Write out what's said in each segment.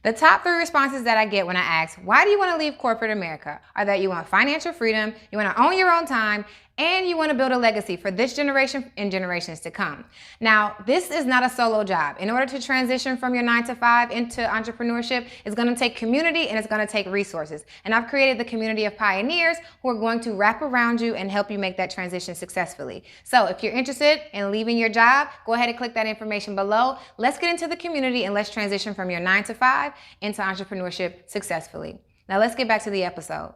The top 3 responses that I get when I ask, why do you want to leave corporate America, are that you want financial freedom, you want to own your own time, and you want to build a legacy for this generation and generations to come. Now, this is not a solo job. In order to transition from your 9 to 5 into entrepreneurship, it's going to take community and it's going to take resources. And I've created the community of pioneers who are going to wrap around you and help you make that transition successfully. So if you're interested in leaving your job, go ahead and click that information below. Let's get into the community and let's transition from your 9 to 5 into entrepreneurship successfully. Now let's get back to the episode.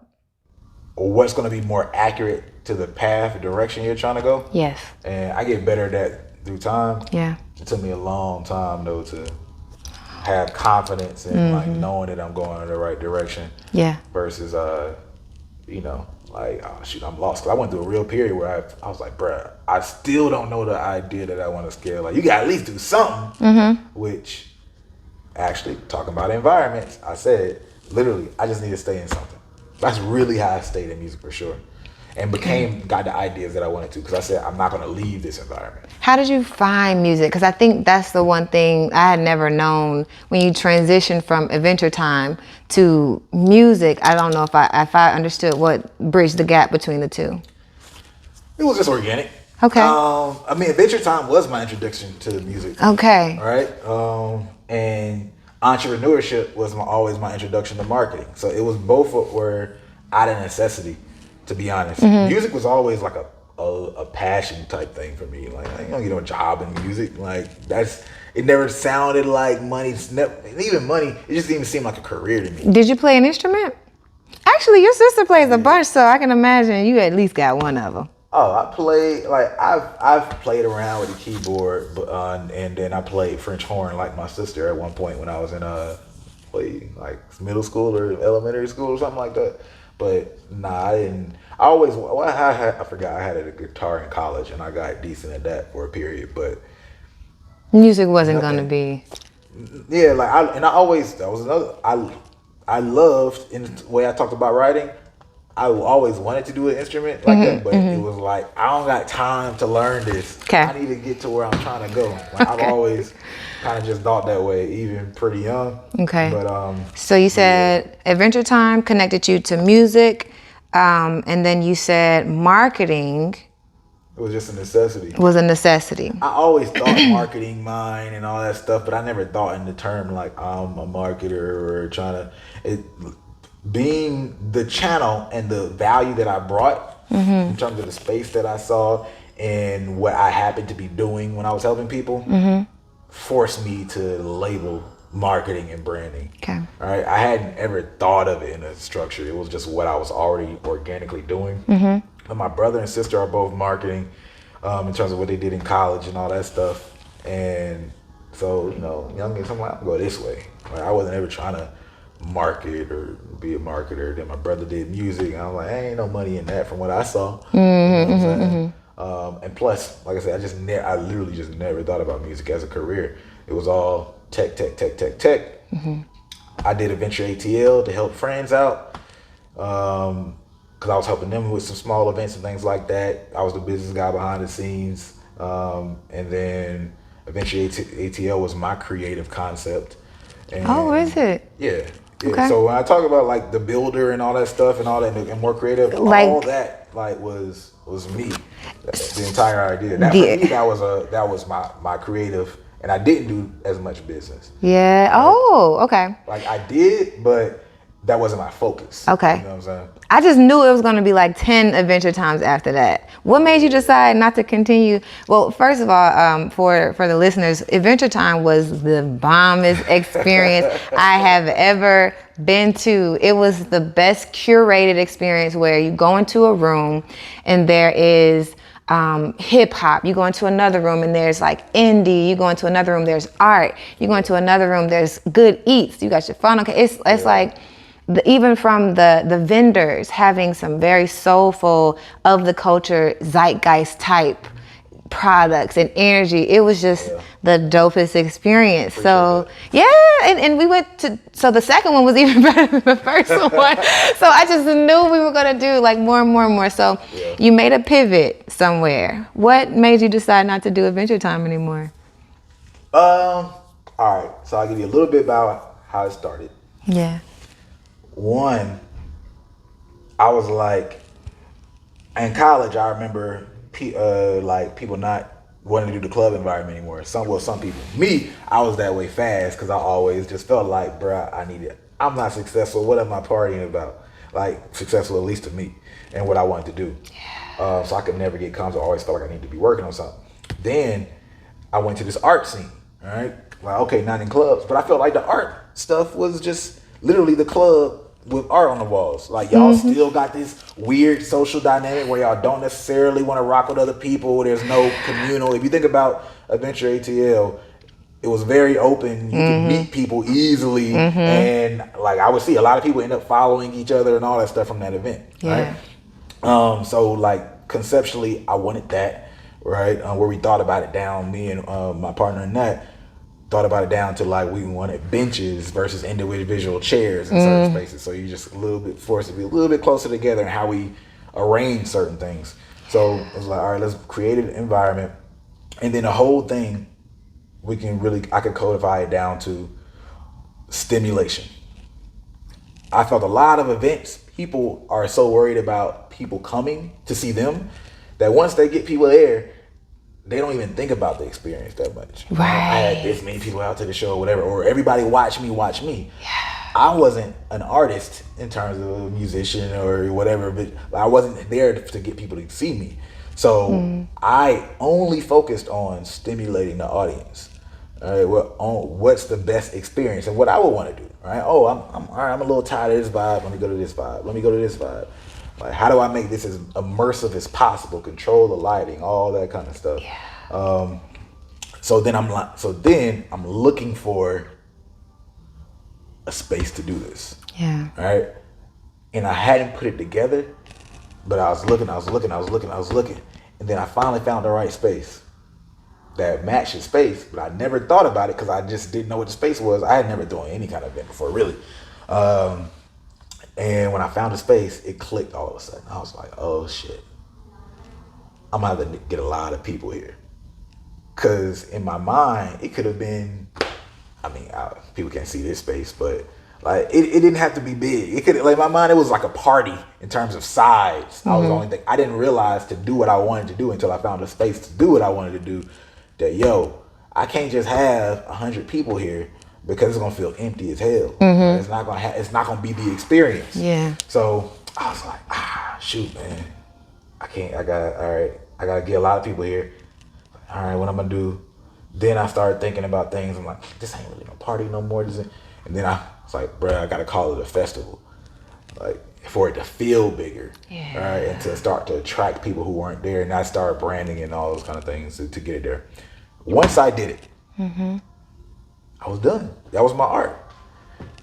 What's going to be more accurate to the path, direction you're trying to go. Yes. And I get better at that through time. Yeah. It took me a long time though to have confidence in like knowing that I'm going in the right direction. Yeah. Versus like, oh shoot, I'm lost. Cause I went through a real period where I was like, bruh, I still don't know the idea that I want to scale. Like, you got to at least do something. Which, actually, talking about environments, I said, literally, I just need to stay in something. That's really how I stayed in music for sure. And got the ideas that I wanted to, because I said, I'm not going to leave this environment. How did you find music? Because I think that's the one thing I had never known when you transition from Adventure Time to music. I don't know if I understood what bridged the gap between the two. It was just organic. Okay. Adventure Time was my introduction to the music. Okay. All right. And entrepreneurship was always my introduction to marketing. So it was both were out of necessity, to be honest. Music was always like a passion type thing for me. Like, you don't get no job in music. Like, it never sounded like money. Even money, it just didn't even seem like a career to me. Did you play an instrument? Actually, your sister plays a bunch, so I can imagine you at least got one of them. Oh, I played, like, I've played around with the keyboard, but and then I played French horn like my sister at one point when I was in like middle school or elementary school or something like that. But nah, I didn't. I forgot I had a guitar in college and I got decent at that for a period, but music wasn't gonna be. Yeah, like I loved, in the way I talked about writing, I always wanted to do an instrument like that, but it was like, I don't got time to learn this. Okay. I need to get to where I'm trying to go. Like, I've always kind of just thought that way, even pretty young. Okay. But so you said Adventure Time connected you to music, and then you said marketing. It was just a necessity. Was a necessity. I always thought marketing mine and all that stuff, but I never thought in the term like I'm a marketer or trying to. Being the channel and the value that I brought in terms of the space that I saw and what I happened to be doing when I was helping people forced me to label marketing and branding. Okay. All right. I hadn't ever thought of it in a structure. It was just what I was already organically doing. But my brother and sister are both marketing in terms of what they did in college and all that stuff. And so, young and I'm like, I'm gonna go this way. Like, I wasn't ever trying to market or be a marketer. Then my brother did music, and I was like, ain't no money in that from what I saw. You know what I'm saying? And plus, like I said, I literally just never thought about music as a career. It was all tech. I did a venture ATL to help friends out, because I was helping them with some small events and things like that. I was the business guy behind the scenes, and then eventually ATL was my creative concept. And, is it? Yeah. Okay. So when I talk about like the builder and all that stuff and all that and more creative, like, all that like was me. The entire idea. That for me, that was my creative, and I didn't do as much business. Yeah. Oh, okay. Like, I did, but that wasn't my focus. Okay. You know what I'm saying? I just knew it was going to be like 10 Adventure Times after that. What made you decide not to continue? Well, first of all, for the listeners, Adventure Time was the bombest experience I have ever been to. It was the best curated experience where you go into a room and there is hip hop. You go into another room and there's like indie. You go into another room, there's art. You go into another room, there's good eats. You got your fun. Okay, it's like, even from the vendors having some very soulful, of the culture, zeitgeist type products and energy. It was just the dopest experience. So and we went to, so the second one was even better than the first one. So I just knew we were gonna do like more and more and more. So you made a pivot somewhere. What made you decide not to do Adventure Time anymore? All right, so I'll give you a little bit about how it started. Yeah. One, I was like, in college, I remember like people not wanting to do the club environment anymore. Some people. Me, I was that way fast because I always just felt like, bruh, I'm not successful. What am I partying about? Like, successful, at least to me, and what I wanted to do. So I could never get comfortable. I always felt like I needed to be working on something. Then I went to this art scene, all right? Like, okay, not in clubs, but I felt like the art stuff was just literally the club with art on the walls. Like, y'all still got this weird social dynamic where y'all don't necessarily want to rock with other people. There's no communal. If you think about Adventure ATL, it was very open. You could meet people easily. And like, I would see a lot of people end up following each other and all that stuff from that event, right? So like conceptually, I wanted that, right? Where we thought about it down, me and my partner in that, thought about it down to like we wanted benches versus individual chairs in certain spaces. So you just a little bit forced to be a little bit closer together in how we arrange certain things. So it was like, all right, let's create an environment. And then the whole thing, I could codify it down to stimulation. I felt a lot of events, people are so worried about people coming to see them that once they get people there, they don't even think about the experience that much. Right. I had this many people out to the show or whatever, or everybody watch me. Yeah. I wasn't an artist in terms of a musician or whatever, but I wasn't there to get people to see me. So I only focused on stimulating the audience. What's the best experience and what I would want to do, right? Oh, I'm all right, I'm a little tired of this vibe. Let me go to this vibe. Like, how do I make this as immersive as possible? Control the lighting, all that kind of stuff. Yeah. So then I'm looking for a space to do this. Yeah. Right. And I hadn't put it together, but I was looking, and then I finally found the right space that matched the space. But I never thought about it because I just didn't know what the space was. I had never done any kind of event before, really. And when I found a space, it clicked all of a sudden. I was like, oh shit, I'm gonna have to get a lot of people here. Cause in my mind, it could have been, people can't see this space, but like it didn't have to be big. It could, like, in my mind, it was like a party in terms of size. I was the only thing, I didn't realize to do what I wanted to do until I found a space to do what I wanted to do. That, I can't just have 100 people here, because it's gonna feel empty as hell. It's not gonna be the experience. Yeah. So I was like, shoot, man, I gotta get a lot of people here. All right, what I'm gonna do? Then I started thinking about things. I'm like, this ain't really no party no more. And then I was like, bruh, I gotta call it a festival, like for it to feel bigger, right? And to start to attract people who weren't there. And I started branding and all those kind of things to get it there. Once I did it, I was done. That was my art.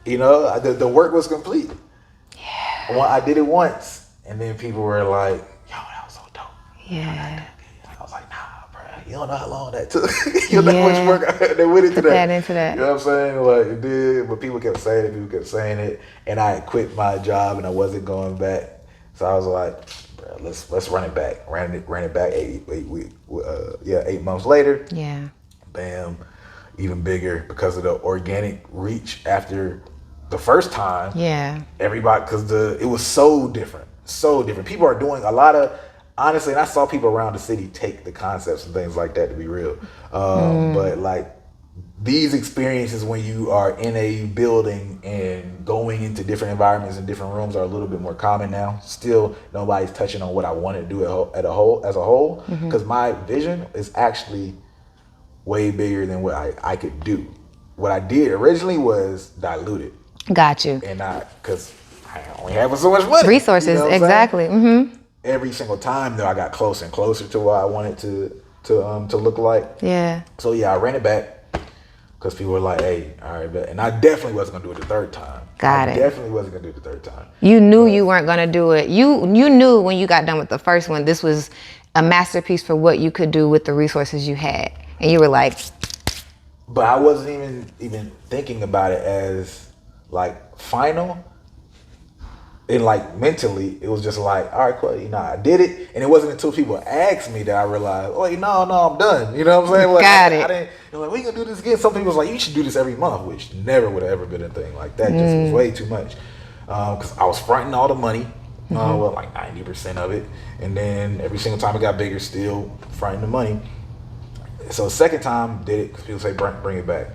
The work was complete. Yeah. I did it once, and then people were like, "Yo, that was so dope." Yeah. I was like, "Nah, bro, you don't know how long that took. You don't know how much work that went into that." Into that. You know what I'm saying? Like, it did, but people kept saying it, and I had quit my job, and I wasn't going back. So I was like, "Bro, let's run it back." Ran it back 8 months later. Yeah. Bam. Even bigger because of the organic reach after the first time. Yeah. Everybody, because it was so different. People are doing a lot of, honestly, and I saw people around the city take the concepts and things like that, to be real. But like these experiences when you are in a building and going into different environments and different rooms are a little bit more common now. Still, nobody's touching on what I want to do as a whole, because my vision is actually way bigger than what I could do. What I did originally was dilute it. Got you. And because I only have so much money. Resources, exactly. Every single time, though, I got closer and closer to what I wanted to look like. Yeah. So yeah, I ran it back because people were like, "Hey, all right," and I definitely wasn't gonna do it the third time. Definitely wasn't gonna do it the third time. You knew you weren't gonna do it. You knew when you got done with the first one, this was a masterpiece for what you could do with the resources you had. And you were like, but I wasn't even thinking about it as like final. and like mentally, it was just like, all right, cool, I did it, and it wasn't until people asked me that I realized, oh, no, I'm done. You know what I'm saying? Like, Got it. I didn't. They're like, we gonna do this again. Some people was like, you should do this every month, which never would have ever been a thing. Like that just was way too much, because I was fronting all the money, well, like 90% of it, and then every single time it got bigger, still fronting the money. So second time did it because people say bring it back.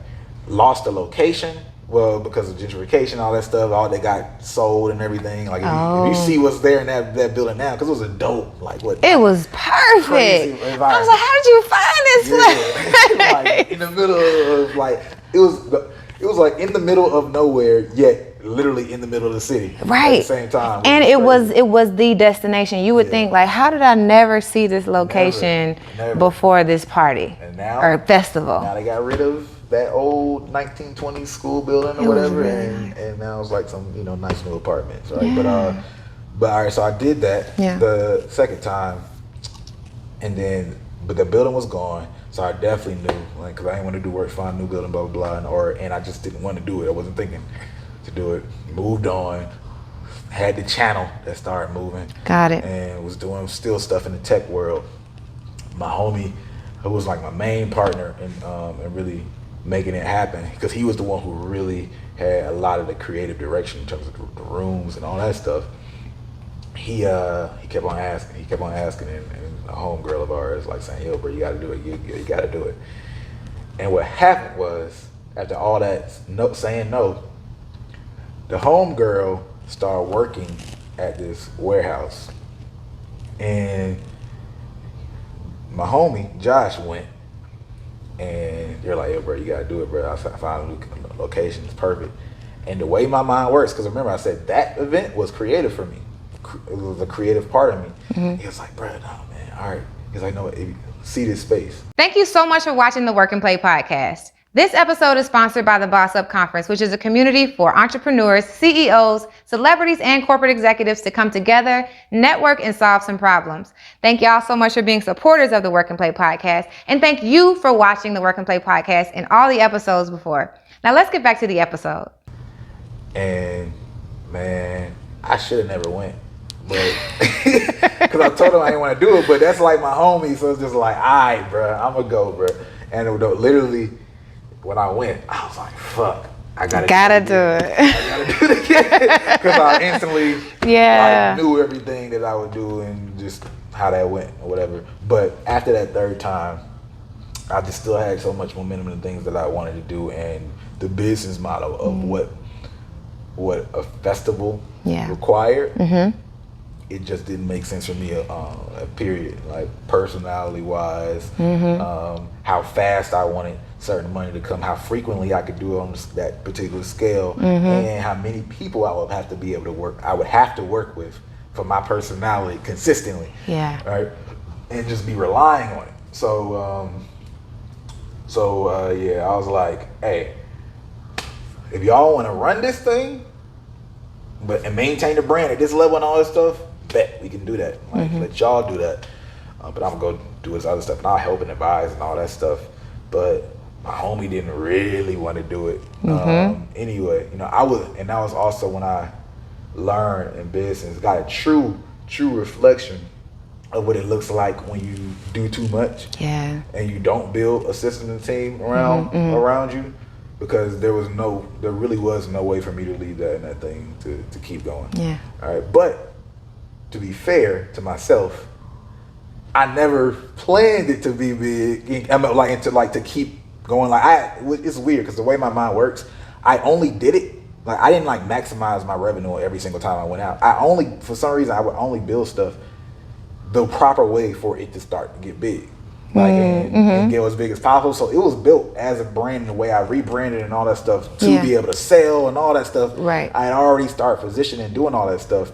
Lost the location. Well, because of gentrification, all that stuff, all they got sold and everything. Like if you see what's there in that building now, because it was a dope, like what? It was perfect. I was like, how did you find this place? Like in the middle of like it was like in the middle of nowhere, yet literally in the middle of the city. Right. At the same time. And it was the destination. You would think like, how did I never see this location before this party or festival? Now they got rid of that old 1920s school building or whatever, and now it's like some nice new apartments, right? Yeah. But all right, so I did that the second time, but the building was gone, so I definitely knew, like, because I didn't want to do work, find a new building, blah blah blah, and I just didn't want to do it. I wasn't thinking to do it. Moved on, had the channel that started moving. Got it. And was doing still stuff in the tech world. My homie, who was like my main partner and really making it happen, because he was the one who really had a lot of the creative direction in terms of the rooms and all that stuff. He kept on asking, and a homegirl of ours like saying, yo, bro, you gotta do it, you gotta do it. And what happened was, after all that saying no, the homegirl started working at this warehouse, and my homie Josh went. And you're like, yo, bro, you gotta do it, bro. I found a new location, it's perfect. And the way my mind works, because remember I said that event was creative for me. It was a creative part of me. He was like, bro, no, man, all right. He's like, no, see this space. Thank you so much for watching the Work and Play podcast. This episode is sponsored by the Boss Up Conference, which is a community for entrepreneurs, CEOs, celebrities, and corporate executives to come together, network, and solve some problems. Thank y'all so much for being supporters of the Work and Play podcast. And thank you for watching the Work and Play podcast and all the episodes before. Now let's get back to the episode. And man, I should have never went. But because I told him I didn't want to do it, but that's like my homie, so it's just like, all right, bro, I'm gonna go, bro. And literally, when I went, I was like, fuck, I gotta do it. I gotta do it again. Because I instantly knew everything that I would do and just how that went or whatever. But after that third time, I just still had so much momentum in the things that I wanted to do, and the business model of what a festival required. It just didn't make sense for me, period. Like personality wise, how fast I wanted certain money to come, how frequently I could do it on that particular scale, and how many people I would have to be able to work. I would have to work with for my personality consistently. Yeah. Right. And just be relying on it. So, I was like, hey, if y'all want to run this thing, and maintain the brand at this level and all this stuff, bet we can do that. Like, let y'all do that. But I'm gonna go do this other stuff, and I'll help and advise and all that stuff. But my homie didn't really want to do it. Anyway, I was, and that was also when I learned in business, got a true reflection of what it looks like when you do too much. Yeah. And you don't build a system and team around you. Because there really was no way for me to leave that in that thing to keep going. Yeah. All right. But to be fair to myself, I never planned it to be big. I mean, to keep going. It's weird because the way my mind works, I only did it. Like, I didn't maximize my revenue every single time I went out. For some reason, I would only build stuff the proper way for it to start to get big. And get as big as possible. So it was built as a brand in the way I rebranded and all that stuff to be able to sell and all that stuff. Right. I had already started positioning and doing all that stuff,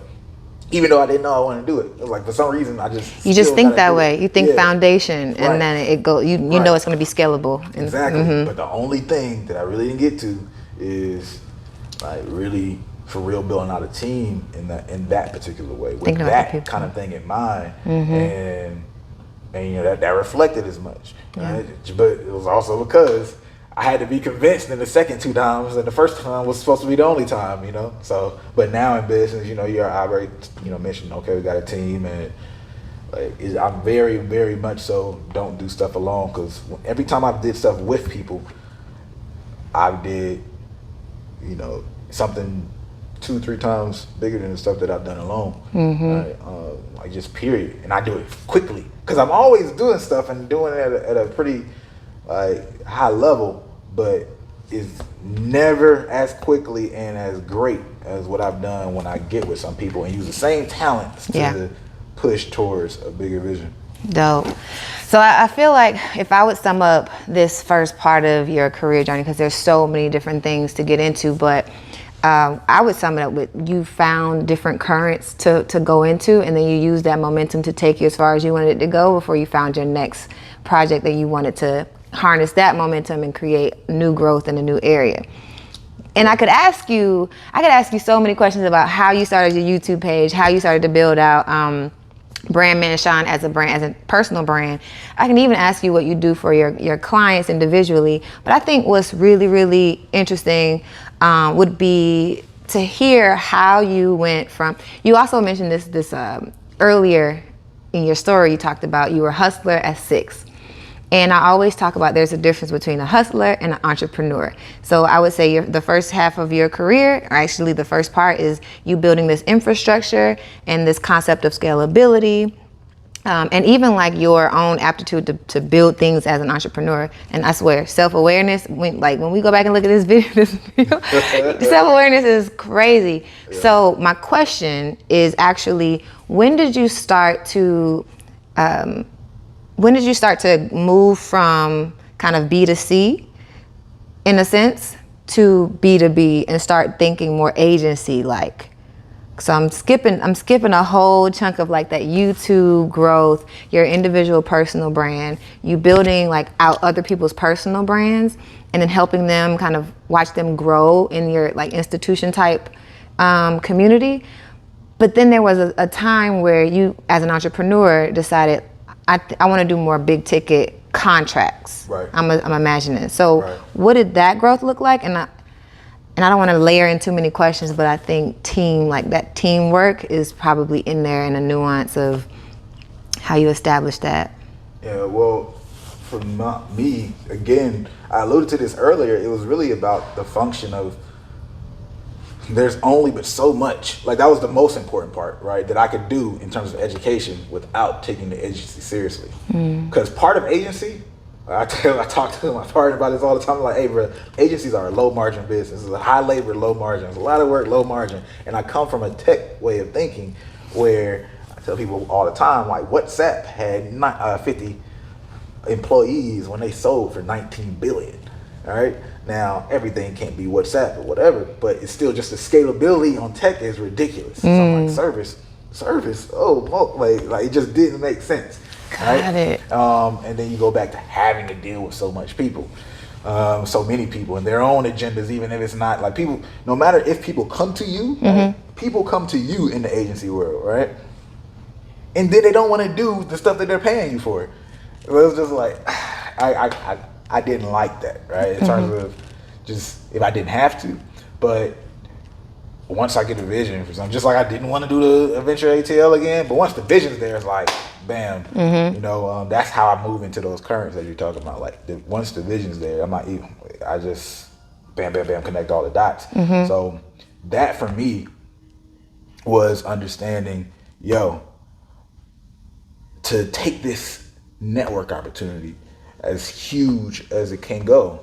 even though I didn't know I wanted to do it. It was like, for some reason, you just think that way. You think foundation, and then it go. You know it's going to be scalable. Exactly. But the only thing that I really didn't get to is really for real building out a team in that particular way with that kind of thing in mind. And that reflected as much. Right? But it was also because I had to be convinced in the second 2 times, and the first time was supposed to be the only time, you know. So, but now in business, you know, you're already, you know, mentioned, okay, we got a team, and like, I'm very, very much so don't do stuff alone, because every time I did stuff with people, I did, you know, something 2-3 times bigger than the stuff that I've done alone. Right? Like just period, and I do it quickly because I'm always doing stuff and doing it at a pretty like high level, but it's never as quickly and as great as what I've done when I get with some people and use the same talents to push towards a bigger vision. Dope. So I feel like if I would sum up this first part of your career journey, because there's so many different things to get into, but I would sum it up with you found different currents to go into, and then you used that momentum to take you as far as you wanted it to go before you found your next project that you wanted to harness that momentum and create new growth in a new area. And I could ask you so many questions about how you started your YouTube page, how you started to build out Brand Man Sean as a brand, as a personal brand. I can even ask you what you do for your clients individually. But I think what's really, really interesting would be to hear how you went from, you also mentioned this earlier in your story. You talked about you were a hustler at 6. And I always talk about there's a difference between a hustler and an entrepreneur. So I would say the first half of your career, or actually the first part, is you building this infrastructure and this concept of scalability, and even like your own aptitude to build things as an entrepreneur. And I swear, self-awareness, when we go back and look at this video, self-awareness is crazy. Yeah. So my question is actually, when did you start to move from kind of B2C, in a sense, to B2B and start thinking more agency-like? So I'm skipping a whole chunk of like that YouTube growth, your individual personal brand, you building like out other people's personal brands, and then helping them kind of watch them grow in your like institution type community. But then there was a time where you, as an entrepreneur, decided, I want to do more big ticket contracts. Right. I'm imagining. So what did that growth look like? And I don't want to layer in too many questions, but I think that teamwork is probably in there, in a nuance of how you establish that. Yeah, well, for me, again, I alluded to this earlier, it was really about the function of there's only but so much. Like that was the most important part, right, that I could do in terms of education without taking the agency seriously. Because part of agency, I talk to my partner about this all the time. I'm like, hey, bro, agencies are a low margin business. It's a high labor, low margin. It's a lot of work, low margin. And I come from a tech way of thinking where I tell people all the time, like WhatsApp had 50 employees when they sold for 19 billion. All right. Now everything can't be WhatsApp or whatever, but it's still just the scalability on tech is ridiculous. So I'm like service. Oh, like it just didn't make sense. Got it. And then you go back to having to deal with so much people, so many people and their own agendas, even if it's not like people, no matter if people come to you, right? People come to you in the agency world, right? And then they don't want to do the stuff that they're paying you for. It was just like, I didn't like that, right? In terms of just, if I didn't have to, but once I get a vision for something, just like I didn't want to do the Adventure ATL again, but once the vision's there, it's like, bam, you know, that's how I move into those currents that you're talking about. Like once the vision's there, I'm not even, I just bam, connect all the dots. So that for me was understanding, to take this network opportunity as huge as it can go,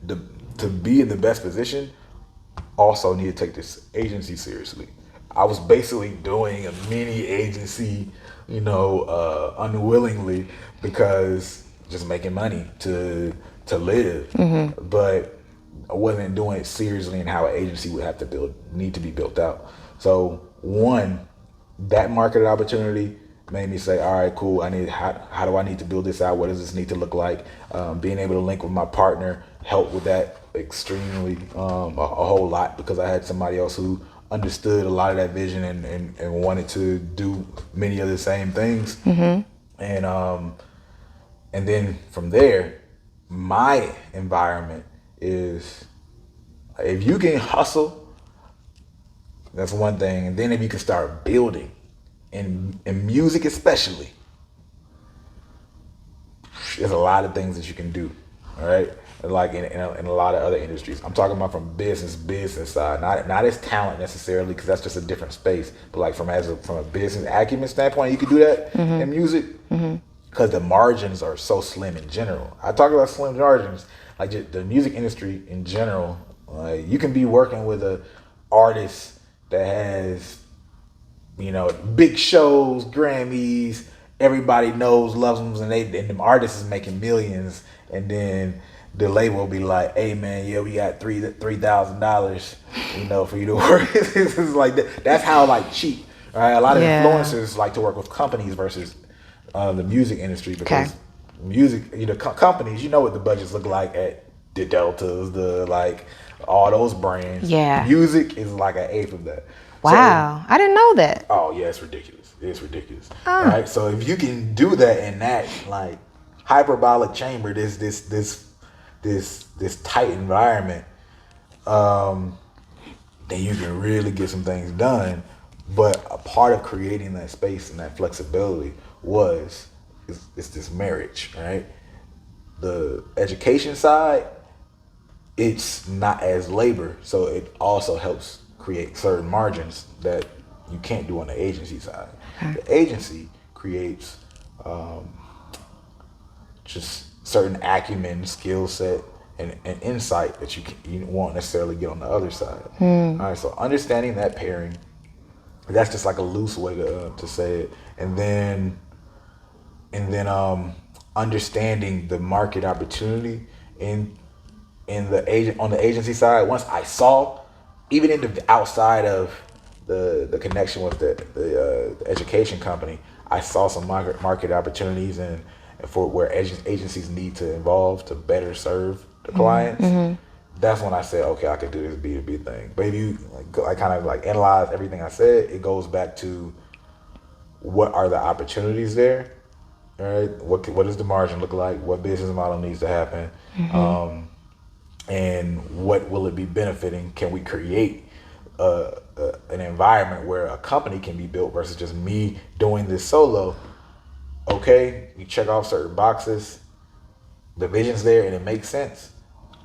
to be in the best position, also need to take this agency seriously. I was basically doing a mini agency, unwillingly, because just making money to live. But I wasn't doing it seriously in how an agency would have to need to be built out. So one, that market opportunity made me say, all right, cool. How do I need to build this out? What does this need to look like? Being able to link with my partner helped with that extremely, a whole lot, because I had somebody else who understood a lot of that vision and wanted to do many of the same things. And then from there, my environment is, if you can hustle, that's one thing. And then if you can start building, in music especially, there's a lot of things that you can do. All right, like in a lot of other industries. I'm talking about from business side, not as talent necessarily, because that's just a different space. But like from a business acumen standpoint, you can do that in music, because the margins are so slim in general. I talk about slim margins, like just the music industry in general. Like you can be working with a artist that has, big shows, Grammys, everybody knows, loves them, and them artists is making millions, and then the label will be like, "Hey man, yeah, we got $3,000, for you to work." It's like that. That's how like cheap. Right? A lot of influencers like to work with companies versus the music industry, because music, companies, what the budgets look like at the Deltas, all those brands. Yeah. Music is like an eighth of that. Wow, I didn't know that. Oh yeah, it's ridiculous. It's ridiculous. All right, so if you can do that in that like hyperbolic chamber, this tight environment, then you can really get some things done. But a part of creating that space and that flexibility is this marriage, right? The education side, it's not as labor, so it also helps create certain margins that you can't do on the agency side. Okay. The agency creates just certain acumen, skill set, and insight that you won't necessarily get on the other side. All right, so understanding that pairing, that's just like a loose way to say it, and then understanding the market opportunity on the agency side. Once I saw, even in the outside of the connection with the education company, I saw some market opportunities and for where agencies need to evolve to better serve the clients. That's when I said, okay, I could do this B2B thing. But if you I kind of like analyze everything I said, it goes back to what are the opportunities there, all right? What does the margin look like? What business model needs to happen? And what will it be benefiting? Can we create an environment where a company can be built versus just me doing this solo? Okay, you check off certain boxes, the vision's there and it makes sense.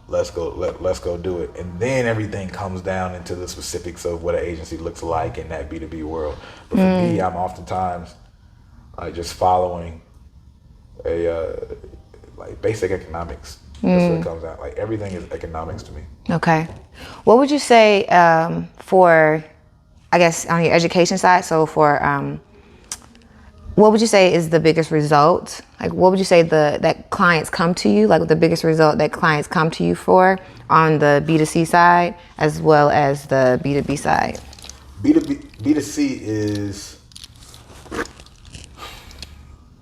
Let's go do it. And then everything comes down into the specifics of what an agency looks like in that B2B world. But for me, I'm oftentimes just following like basic economics. That's what it comes out. Like everything is economics to me. Okay. What would you say for, I guess, on your education side? So for, what would you say is the biggest result? Like, what would you say that clients come to you? Like, the biggest result that clients come to you for on the B2C side as well as the B2B side? B2C is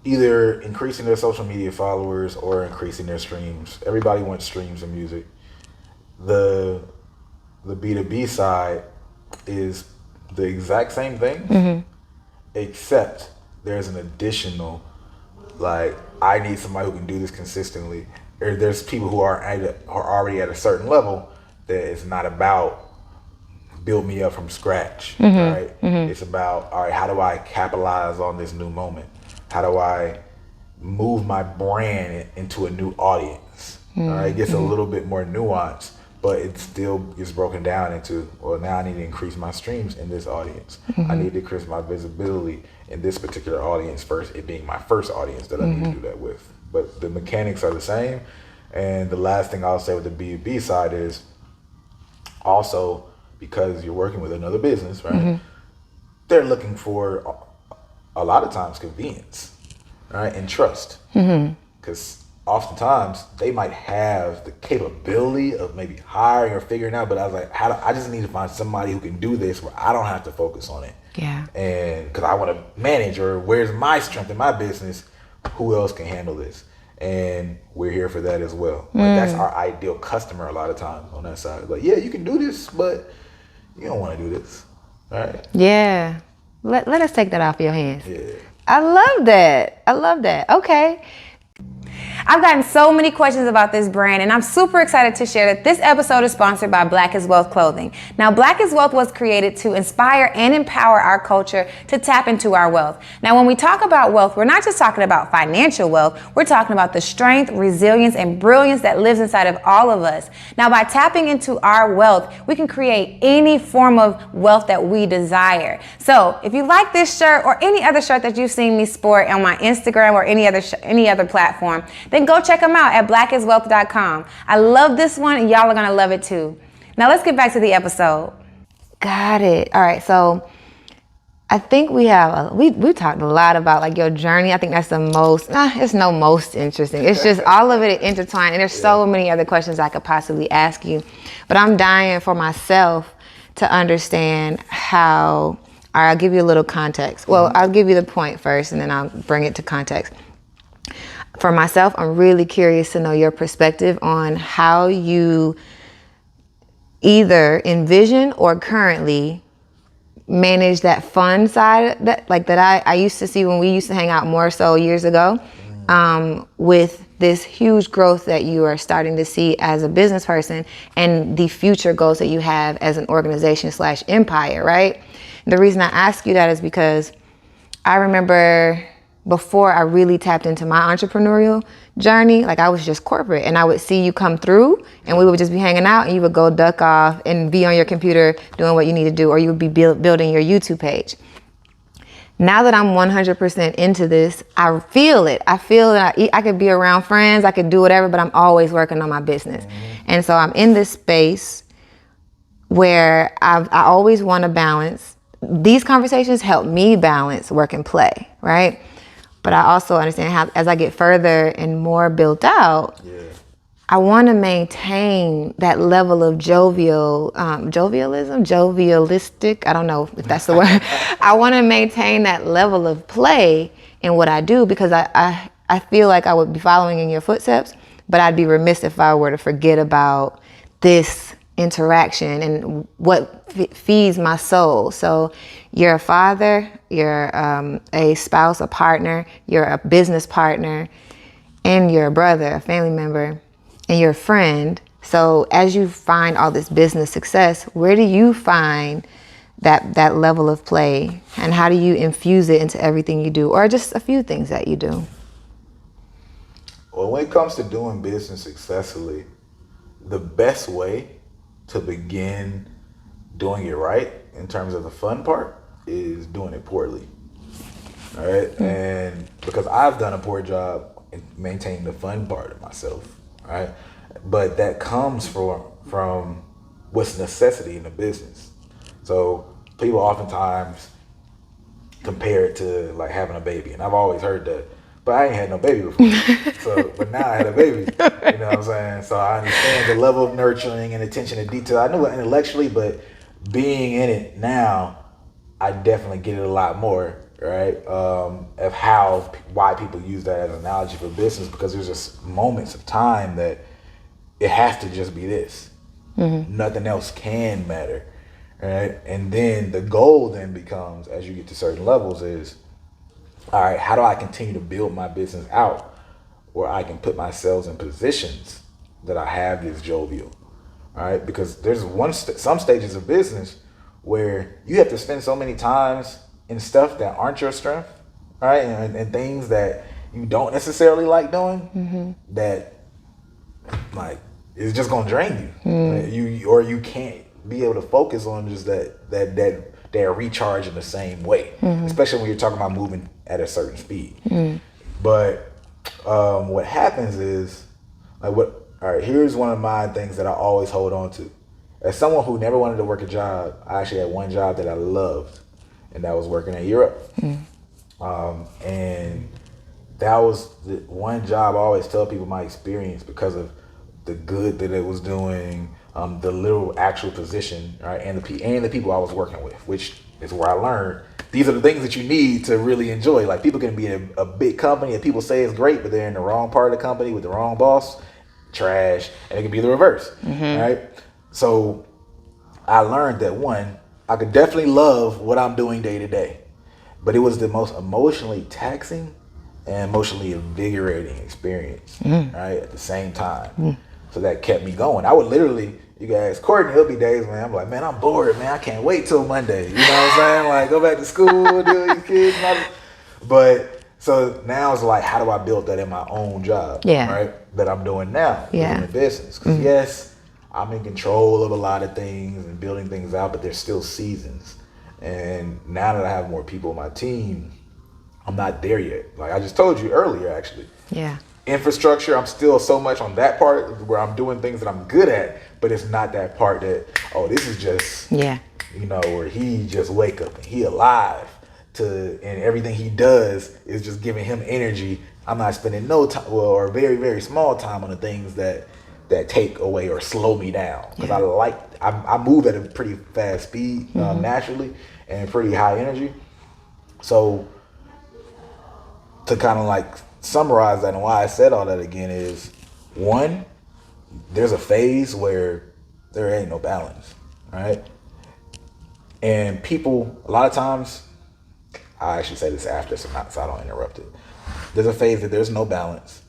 either increasing their social media followers or increasing their streams. Everybody wants streams of music. The B2B side is the exact same thing, except there's an additional, like, I need somebody who can do this consistently. Or there's people who are already at a certain level that it's not about build me up from scratch, right? It's about, all right, how do I capitalize on this new moment? How do I move my brand into a new audience? All right, it gets a little bit more nuanced, but it still gets broken down into, well, now I need to increase my streams in this audience. I need to increase my visibility in this particular audience first, it being my first audience that I need to do that with. But the mechanics are the same. And the last thing I'll say with the B2B side is also, because you're working with another business, right? They're looking for a lot of times convenience, right? And trust. Because oftentimes they might have the capability of maybe hiring or figuring out, but I was like, I just need to find somebody who can do this where I don't have to focus on it. Yeah. And because I want to manage, or where's my strength in my business, who else can handle this? And we're here for that as well. Like, that's our ideal customer a lot of times on that side. Like, yeah, you can do this, but you don't want to do this, right? Yeah. Let us take that off your hands. Yeah. I love that. Okay. I've gotten so many questions about this brand, and I'm super excited to share that this episode is sponsored by Black is Wealth Clothing. Now, Black is Wealth was created to inspire and empower our culture to tap into our wealth. Now, when we talk about wealth, we're not just talking about financial wealth, we're talking about the strength, resilience, and brilliance that lives inside of all of us. Now, by tapping into our wealth, we can create any form of wealth that we desire. So, if you like this shirt or any other shirt that you've seen me sport on my Instagram or any other platform, then go check them out at blackiswealth.com. I love this one, and y'all are gonna love it too. Now let's get back to the episode. Got it. All right, so I think we talked a lot about like your journey. I think that's the most, it's no most interesting. It's just all of it intertwined, and there's so many other questions I could possibly ask you. But I'm dying for myself to understand how, all right, I'll give you a little context. Well, I'll give you the point first, and then I'll bring it to context. For myself, I'm really curious to know your perspective on how you either envision or currently manage that fun side that I used to see when we used to hang out more so years ago, with this huge growth that you are starting to see as a business person and the future goals that you have as an organization / empire, right? And the reason I ask you that is because I remember before I really tapped into my entrepreneurial journey, like I was just corporate, and I would see you come through and we would just be hanging out, and you would go duck off and be on your computer doing what you need to do, or you would be building your YouTube page. Now that I'm 100% into this, I feel it. I feel that I could be around friends, I could do whatever, but I'm always working on my business. And so I'm in this space where I always want to balance. These conversations help me balance work and play, right? But I also understand how, as I get further and more built out, I want to maintain that level of jovialistic. I don't know if that's the word. I want to maintain that level of play in what I do, because I feel like I would be following in your footsteps, but I'd be remiss if I were to forget about this interaction and what feeds my soul. So you're a father, you're a spouse, a partner, you're a business partner, and you're a brother, a family member, and you're a friend. So as you find all this business success, where do you find that level of play, and how do you infuse it into everything you do, or just a few things that you do? Well, when it comes to doing business successfully, the best way to begin doing it right in terms of the fun part is doing it poorly. All right. And because I've done a poor job in maintaining the fun part of myself. All right. But that comes from what's necessity in the business. So people oftentimes compare it to like having a baby. And I've always heard that, but I ain't had no baby before. But now I had a baby, you know what I'm saying? So I understand the level of nurturing and attention to detail. I knew it intellectually, but being in it now, I definitely get it a lot more, right? Of why people use that as an analogy for business, because there's just moments of time that it has to just be this. Nothing else can matter, right? And then the goal then becomes, as you get to certain levels, is, all right, how do I continue to build my business out where I can put myself in positions that I have this jovial, all right? Because there's some stages of business where you have to spend so many times in stuff that aren't your strength, all right? And things that you don't necessarily like doing, that like it's just gonna drain you. Right? You can't be able to focus on just that recharge in the same way, especially when you're talking about moving at a certain speed. But what happens is, all right, here's one of my things that I always hold on to. As someone who never wanted to work a job, I actually had one job that I loved, and that was working in Europe. And that was the one job I always tell people my experience, because of the good that it was doing, the little actual position, right, and the people I was working with, which is where I learned these are the things that you need to really enjoy. Like, people can be in a big company and people say it's great, but they're in the wrong part of the company with the wrong boss, trash, and it can be the reverse, right? So I learned that, one, I could definitely love what I'm doing day to day, but it was the most emotionally taxing and emotionally invigorating experience, right? At the same time. So that kept me going. I would literally, you guys, Courtney, there'll be days, man, I'm like, man, I'm bored, man. I can't wait till Monday. You know what I'm saying? Like, go back to school, deal with these kids. But so now it's like, how do I build that in my own job? Yeah. Right? That I'm doing now. Yeah. In business. Because yes, I'm in control of a lot of things and building things out, but there's still seasons. And now that I have more people on my team, I'm not there yet. Like I just told you earlier, actually. Yeah. Infrastructure, I'm still so much on that part where I'm doing things that I'm good at, but it's not that part that, oh, this is just, you know, where he just wake up and he alive and everything he does is just giving him energy. I'm not spending no time, or very, very small time on the things that take away or slow me down. Because I move at a pretty fast speed naturally and pretty high energy. So to kind of like summarize that and why I said all that again is, one, there's a phase where there ain't no balance, right? And people, a lot of times, I actually say this after so I don't interrupt it. There's a phase that there's no balance.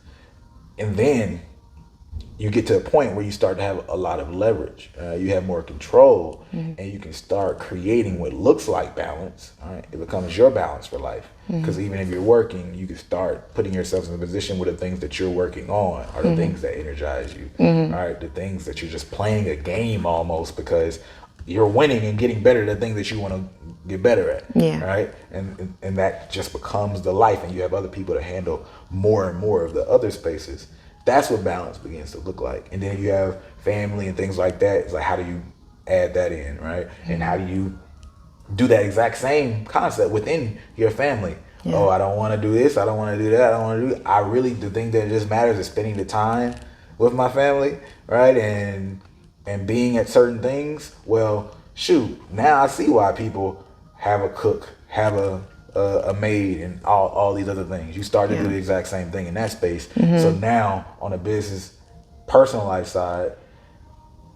And then you get to a point where you start to have a lot of leverage. You have more control, and you can start creating what looks like balance. All right, it becomes your balance for life. Because even if you're working, you can start putting yourself in a position where the things that you're working on are the things that energize you. All right, the things that you're just playing a game almost because you're winning and getting better at the things that you want to get better at. Yeah. Right, and that just becomes the life, and you have other people to handle more and more of the other spaces. That's what balance begins to look like. And then you have family and things like that. It's like, how do you add that in, right? And how do you do that exact same concept within your family? Yeah. Oh, I don't want to do this. I don't want to do that. I don't want to do that. I really, the thing that just matters is spending the time with my family, right? And being at certain things. Well, shoot, now I see why people have a cook, have a maid, and all these other things. You start to do the exact same thing in that space. So now on a business, personal life side,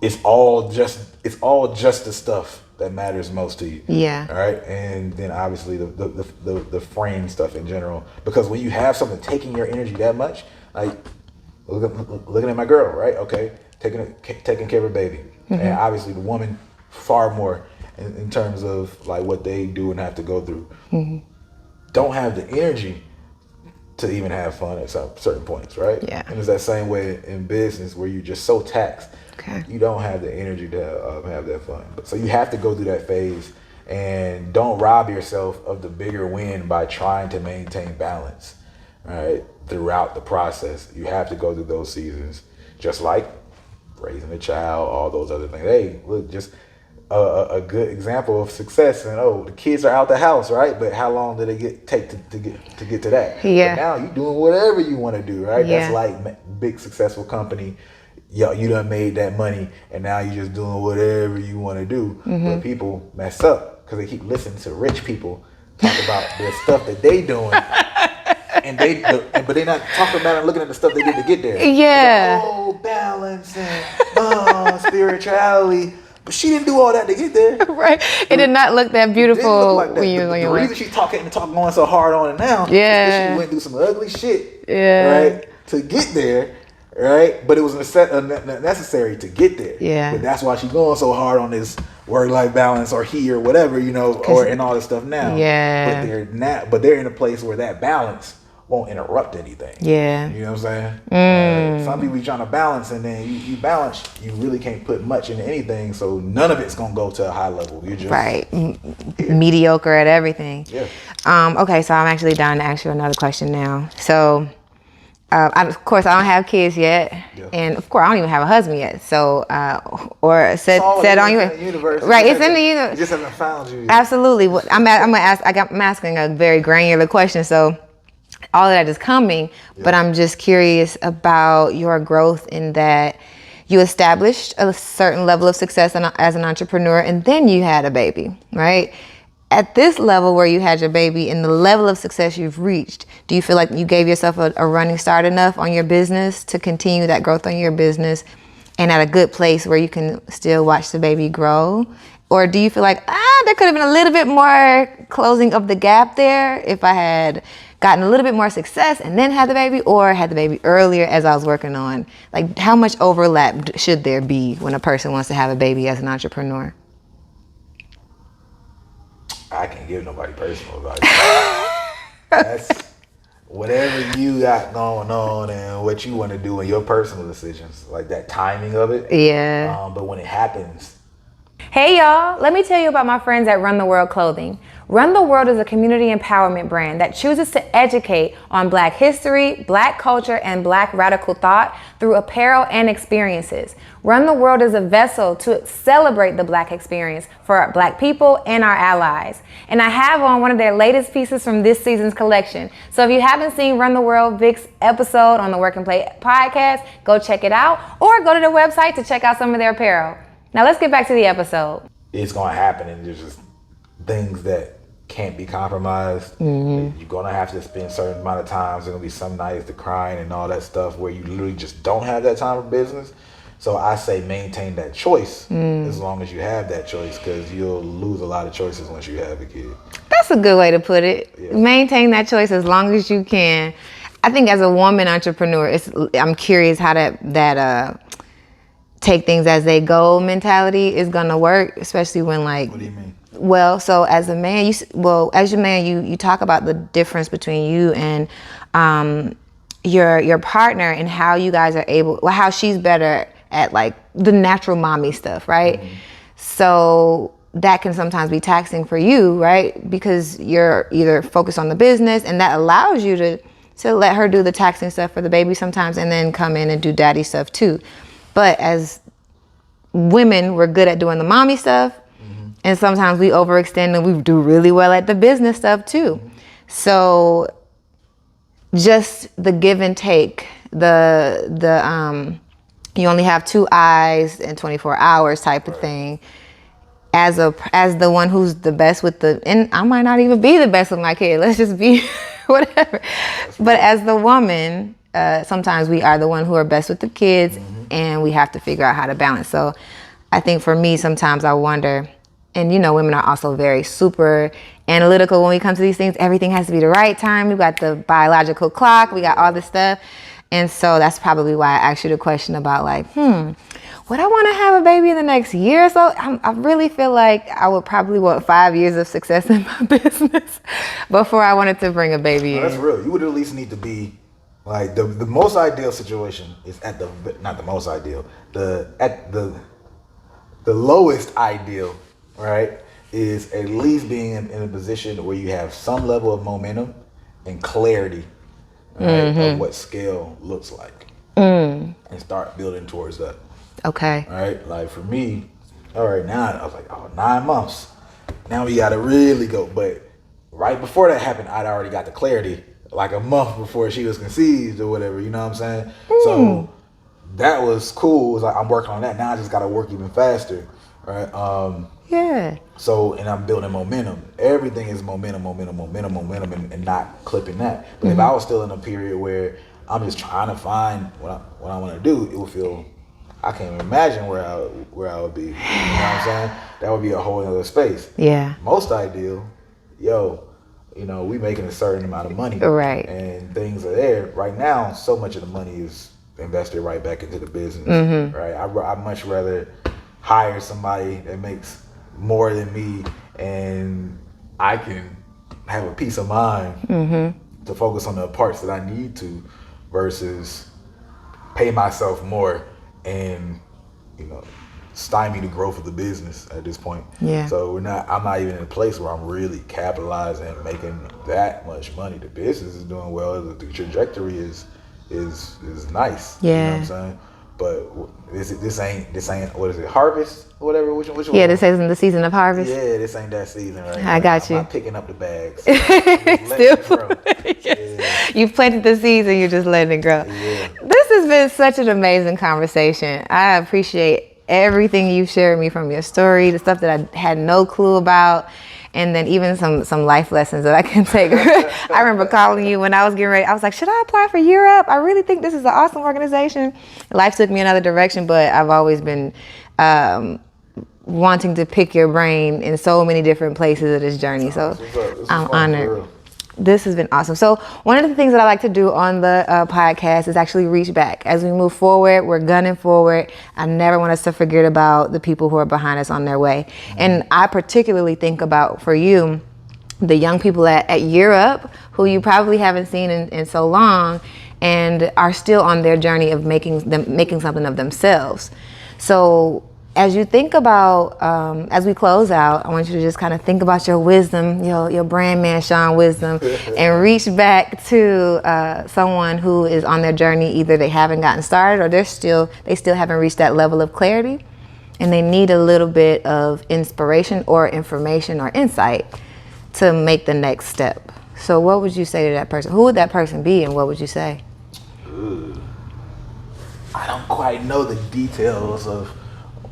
it's all just the stuff that matters most to you. Yeah. All right. And then obviously the frame stuff in general, because when you have something taking your energy that much, like looking at my girl, right? Okay, taking care of a baby, and obviously the woman far more. In terms of like what they do and have to go through, don't have the energy to even have fun at some certain points, right? Yeah. And it's that same way in business where you're just so taxed, you don't have the energy to have that fun. So you have to go through that phase, and don't rob yourself of the bigger win by trying to maintain balance, right? Throughout the process, you have to go through those seasons, just like raising a child, all those other things. Hey, look, just a good example of success, and the kids are out the house, right? But how long did it take to get to that? Yeah. But now you doing whatever you want to do, right? Yeah. That's like big successful company. Yo, you done made that money, and now you just doing whatever you want to do. But people mess up because they keep listening to rich people talk about the stuff that they doing. But they're not talking about and looking at the stuff they did to get there. Yeah. Like, balance and spirituality. But she didn't do all that to get there. Right. It did not look that beautiful like that. When you were the reason she's talking going so hard on it now is because she went through some ugly shit. Yeah. Right. To get there. Right. But it was necessary to get there. Yeah. But that's why she's going so hard on this work-life balance or whatever, or and all this stuff now. Yeah. But they're in a place where that balance won't interrupt anything. Yeah. You know what I'm saying? Some people be trying to balance, and then you balance, you really can't put much into anything, so none of it's gonna go to a high level. You're just mediocre at everything. Yeah. Okay, so I'm actually down to ask you another question now. So of course I don't have kids yet, and of course I don't even have a husband yet. So or said on you, right? It's in the universe. You just haven't found you. Absolutely. I'm asking a very granular question, so all of that is coming, but I'm just curious about your growth in that you established a certain level of success as an entrepreneur, and then you had a baby, right? At this level where you had your baby and the level of success you've reached, do you feel like you gave yourself a running start enough on your business to continue that growth on your business and at a good place where you can still watch the baby grow? Or do you feel like, there could have been a little bit more closing of the gap there if I had gotten a little bit more success and then had the baby, or had the baby earlier as I was working on? Like, how much overlap should there be when a person wants to have a baby as an entrepreneur? I can't give nobody personal advice. That's whatever you got going on and what you want to do in your personal decisions, like that timing of it. Yeah. But when it happens. Hey y'all, let me tell you about my friends at Run the World Clothing. Run the World is a community empowerment brand that chooses to educate on Black history, Black culture, and Black radical thought through apparel and experiences. Run the World is a vessel to celebrate the Black experience for our Black people and our allies. And I have on one of their latest pieces from this season's collection. So if you haven't seen Run the World Vic's episode on the Work and Play podcast, go check it out, or go to their website to check out some of their apparel. Now let's get back to the episode. It's going to happen, and there's just things that can't be compromised. You're going to have to spend a certain amount of time. There's going to be some nights, the crying and all that stuff where you literally just don't have that time for business. So I say maintain that choice as long as you have that choice, because you'll lose a lot of choices once you have a kid. That's a good way to put it. Yeah. Maintain that choice as long as you can. I think as a woman entrepreneur, I'm curious how that take things as they go mentality is gonna work, especially when, like. What do you mean? Well, so as a man, you talk about the difference between you and your partner, and how you guys are how she's better at like the natural mommy stuff, right? Mm-hmm. So that can sometimes be taxing for you, right? Because you're either focused on the business, and that allows you to let her do the taxing stuff for the baby sometimes, and then come in and do daddy stuff too. But as women, we're good at doing the mommy stuff, and sometimes we overextend and we do really well at the business stuff too. So just the give and take, you only have 2 eyes and 24 hours type of thing. As the one who's the best with and I might not even be the best with my kid. Let's just be whatever. But as the woman, sometimes we are the one who are best with the kids, and we have to figure out how to balance. So I think for me, sometimes I wonder, and women are also very super analytical when we come to these things. Everything has to be the right time. We've got the biological clock. We got all this stuff. And so that's probably why I asked you the question about like, would I want to have a baby in the next year or so? I really feel like I would probably want 5 years of success in my business before I wanted to bring a baby in. That's real. You would at least need to be like the most ideal situation is not the most ideal, the lowest ideal, right, is at least being in a position where you have some level of momentum and clarity, right, of what scale looks like, and start building towards that. Okay. All right. Like for me, all right, now I was like, 9 months. Now we got to really go. But right before that happened, I'd already got the clarity like a month before she was conceived or whatever. You know what I'm saying? So that was cool. It was like, I'm working on that. Now I just got to work even faster. Right. Yeah. So, and I'm building momentum. Everything is momentum, and not clipping that. But if I was still in a period where I'm just trying to find what I want to do, it would feel, I can't even imagine where I would be. You know what I'm saying? That would be a whole other space. Yeah. Most ideal, we making a certain amount of money. Right. And things are there. Right now, so much of the money is invested right back into the business. Right. I'd much rather hire somebody that makes more than me, and I can have a peace of mind to focus on the parts that I need to, versus pay myself more and stymie the growth of the business at this point. Yeah. So I'm not even in a place where I'm really capitalizing and making that much money. The business is doing well. The trajectory is nice. Yeah. You know what I'm saying? But this ain't what is it, harvest or whatever? Which one? Yeah, this isn't the season of harvest. Yeah, this ain't that season right now. I got you. I'm not picking up the bags. Still. Yeah. You've planted the seeds and you're just letting it grow. Yeah. This has been such an amazing conversation. I appreciate everything you've shared with me, from your story, the stuff that I had no clue about, and then even some life lessons that I can take. I remember calling you when I was getting ready. I was like, should I apply for Europe? I really think this is an awesome organization. Life took me another direction, but I've always been wanting to pick your brain in so many different places of this journey. So I'm honored. This has been awesome. So one of the things that I like to do on the podcast is actually reach back. As we move forward, we're gunning forward. I never want us to forget about the people who are behind us on their way. And I particularly think about, for you, the young people at Europe who you probably haven't seen in so long and are still on their journey of making something of themselves. So as you think about, as we close out, I want you to just kind of think about your wisdom, your brand man Sean wisdom, and reach back to someone who is on their journey. Either they haven't gotten started or they still haven't reached that level of clarity, and they need a little bit of inspiration or information or insight to make the next step. So what would you say to that person? Who would that person be, and what would you say? I don't quite know the details of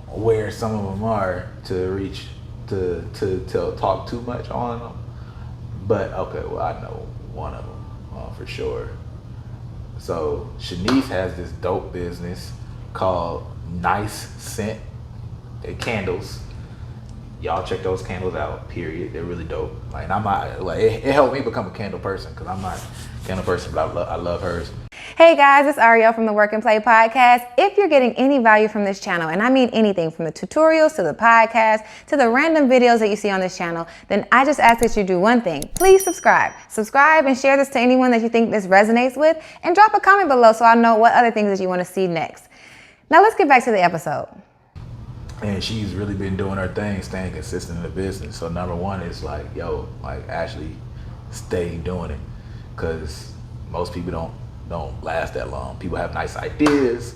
where some of them are to reach to talk too much on them, but okay, well, I know one of them for sure. So Shanice has this dope business called Nice Scent candles. Y'all check those candles out. Period. They're really dope. Like, and I'm not like it helped me become a candle person because I'm not a candle person, but I love hers. Hey guys, it's Ariel from the Work and Play podcast. If you're getting any value from this channel, and I mean anything from the tutorials to the podcast to the random videos that you see on this channel, then I just ask that you do one thing. Please subscribe. Subscribe and share this to anyone that you think this resonates with, and drop a comment below so I know what other things that you want to see next. Now let's get back to the episode. And she's really been doing her thing, staying consistent in the business. So number one is like, actually stay doing it, because most people don't last that long. People have nice ideas.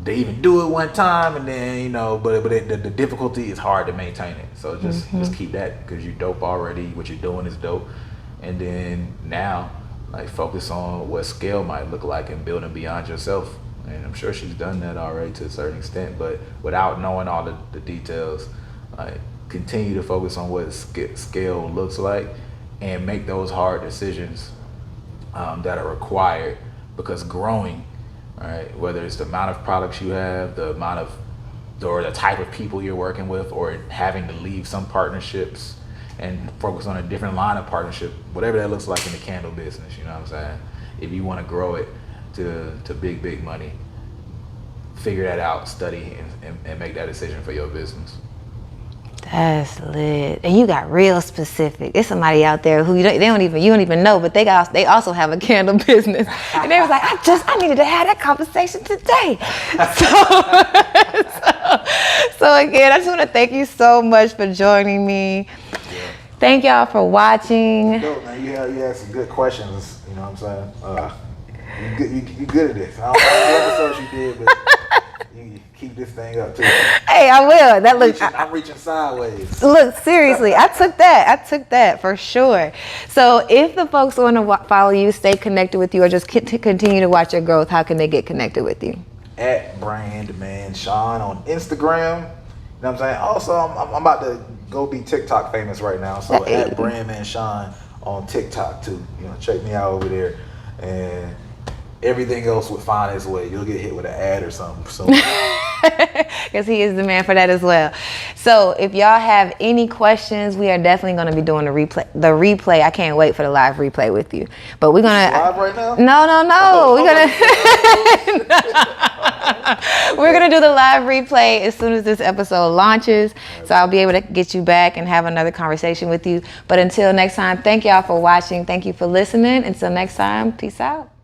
They even do it one time, and then but the difficulty is hard to maintain it. So just keep that, because you're dope already. What you're doing is dope, and then now like focus on what scale might look like and building beyond yourself. And I'm sure she's done that already to a certain extent, but without knowing all the details, like continue to focus on what scale looks like and make those hard decisions that are required, because growing, right, whether it's the amount of products you have, the amount of or the type of people you're working with, or having to leave some partnerships and focus on a different line of partnership, whatever that looks like in the candle business, you know what I'm saying? If you want to grow it to big money, figure that out, study, and make that decision for your business. That's lit. And you got real specific. There's somebody out there who you don't even know, but they also have a candle business. And they was like, I needed to have that conversation today. So again, I just want to thank you so much for joining me. Yeah. Thank y'all for watching. Dope, man. You had some good questions. You know what I'm saying? You good at this. I don't know what episodes you did, but you keep this thing up too. Hey, I will. I'm reaching sideways. Look, seriously, I took that for sure. So if the folks want to follow you, stay connected with you, or just continue to watch your growth, how can they get connected with you? At Brandman Sean on Instagram. You know what I'm saying? Also, I'm about to go be TikTok famous right now. So Hey. at Brandman Sean on TikTok too. Check me out over there. And everything else would find its way. You'll get hit with an ad or something. So. Because he is the man for that as well. So if y'all have any questions, we are definitely going to be doing the replay. I can't wait for the live replay with you. But we're going to live right now? No. We're going to do the live replay as soon as this episode launches. So I'll be able to get you back and have another conversation with you. But until next time, thank y'all for watching. Thank you for listening. Until next time, peace out.